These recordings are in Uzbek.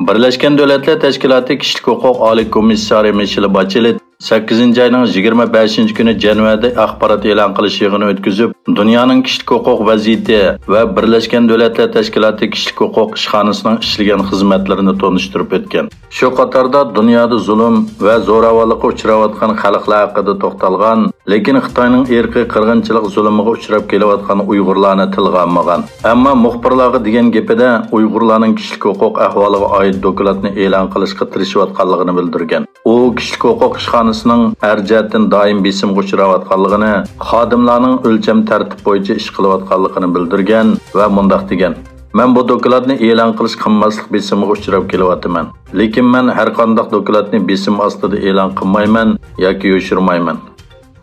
Birleşken Devletler Teşkilatı Kişilik Hukuk Ali Komissari Michelle Bachelet 8 ayning 25 kuni Cenevada axborot e'lon qilish yig'ini o'tkazib, dunyoning kishilik huquq vaziyati va Birleşken Devletler Teşkilatı Kişilik Hukuk ishxonasining ishlagan xizmatlarini tonishtirib o'tgan. Shu qatorda dunyoda zulm va zo'ravonlikka uchrayotgan xalqlar haqida to'xtalgan, lekin Xitoyning irqiy qirg'inchilik zulmiga uchrab kelayotgan Uyg'urlarni tilga olmagan. Ammo muxbirlarga degan gapida Uyg'urlarning kishilik huquq ahvoliga oid dokladni e'lon qilishga tirishayotganligini bildirgan. U kishilik huquq ishxonasining har jihatdan doim besimga uchrayotganligini, xodimlarning o'lcham tartib bo'yicha ish qilayotganligini bildirgan va mundaq degan: "Men bu dokladni e'lon qilish qilmaslik besimiga uchrab kelyapman. Lekin men har qanday dokladni besim ostida e'lon qilmayman yoki yo'shirmayman."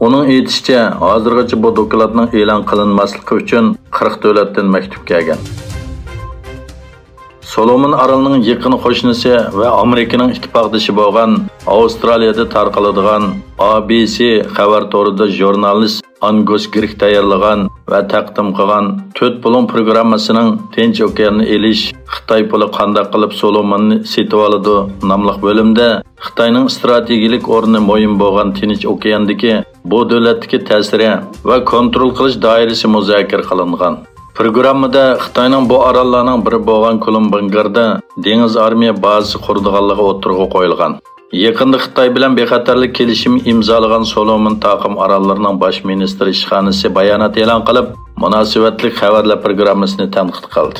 Uning aytishicha, hozirgacha bu dokladning e'lon qilinmasligi uchun 40 davlatdan maktub kelgan. Solomon Aralının yaqin qo'shnisi va Amerikaning ittifoqdoshi bo'lgan Avstraliyada tarqaladigan ABC xabar to'rida jurnalist Angus Grigg tayyorlagan va taqdim qilgan 4 pulun programmasining Tinch okeanni elish, Xitoy puli qanday qilib Solomonni setib oladi nomli bo'limda Xitoyning strategik o'rni muhim bo'lgan Tinch okeandagi bu davlatdagi ta'siri va kontrol qilish doirasi muzokara qilingan. Programmada Xitoyning bu orollarning biri bo'lgan Kolumbangarda dengiz armiya bazasi quradiganligi o'tirg'i qo'yilgan. Yaqinda Xitoy bilan bexatarlik kelishimi imzolagan Solomon Taqim orollarining bosh ministri ishxonasi bayonot e'lon qilib, munosabatli xabarlar programmasini tanqid qildi.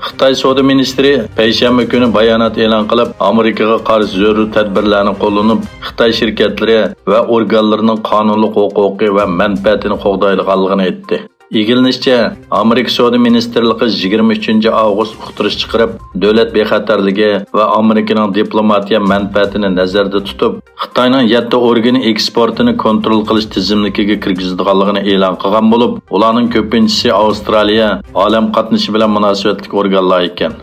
Xitoy Savdo ministri payshanba kuni bayonot e'lon qilib, Amerikaga qarshi zarur tadbirlarni qo'llanib, Xitoy shirkatlari va organlarining qonunli huquqi va manfaatini qo'g'daydiganligini aytdi. Egilishicha, Amerika Savdo ministrligi 23 avgust uqtirish chiqarib, davlat bexatarligi va Amerikaning diplomatiya manfaatini nazarda tutib, Xitoyning 7 organi eksportini kontrol qilish tizimligiga kirgizadiganligini e'lon qilgan bo'lib, ularning ko'pinchisi Avstraliya olam qatnashi bilan munosabatli organlar ekan.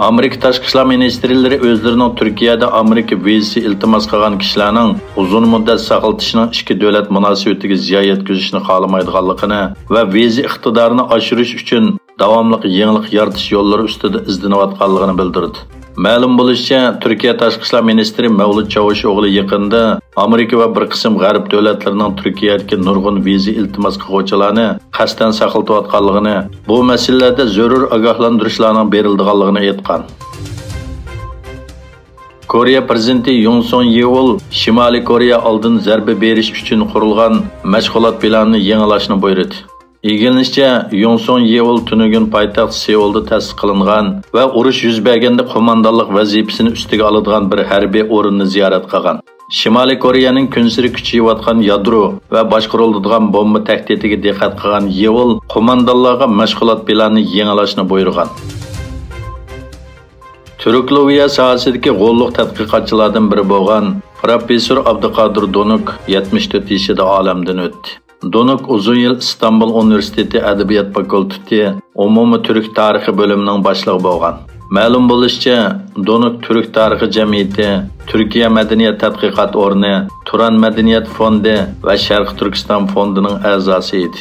Amerika Tashqi ishlar ministrlari o'zlarining Turkiyada Amerika vizasi iltimos qilgan kishilarning uzun muddat saqlatishining ikki davlat munosabatiga ziyon yetkazishni xohlamaydiganligini va viza iqtidorini oshirish uchun davomli yangilik yaratish yo'llari ustida izlanayotganligini bildirdi. Ma'lum bo'lishicha, Turkiya Tashqi ishlar ministri Mavlud Çavuşoğlu yaqinda Amerika va bir qism g'arb davlatlarining Turkiyadagi nurg'un viza iltimos qiluvchilarni qasddan saqlatayotganligini, bu masalalarda zarur ogohlantirishlarning berilganligini aytgan. Koreya prezidenti Yoon Suk Yeol Shimoliy Koreya oldin zarba berish uchun qurilgan mashg'ulot planini yangilashni buyurdi. Egilishicha, Yoon Suk Yeol tunugun poytaxt Seulda ta'sis qilingan va urush yuz berganda qo'mondonlik vazifasini ustiga oladigan bir harbiy o'rinni ziyorat qilgan. Shimoliy Koreyaning kunsiri kuchayayotgan yadro va boshqariladigan bomba tahdidiga diqqat qilgan Yeol qo'mondonlarga mashg'ulot planini yangilashni buyurgan. Turkloviya sohasidagi g'olliq tadqiqotchilardan biri bo'lgan professor Abduqodir Donuk 74 yoshida olamdan o'tdi. Donuk uzun yil İstanbul Universiteti Adabiyot fakulteti umumiy turk tarixi bo'limining boshlig'i bo'lgan. Ma'lum bo'lishicha, Donuk Turk tarixi jamiyati, Turkiya madaniyat tadqiqot o'rni, Turan madaniyat fondi va Sharq Turkiston fondining a'zosi edi.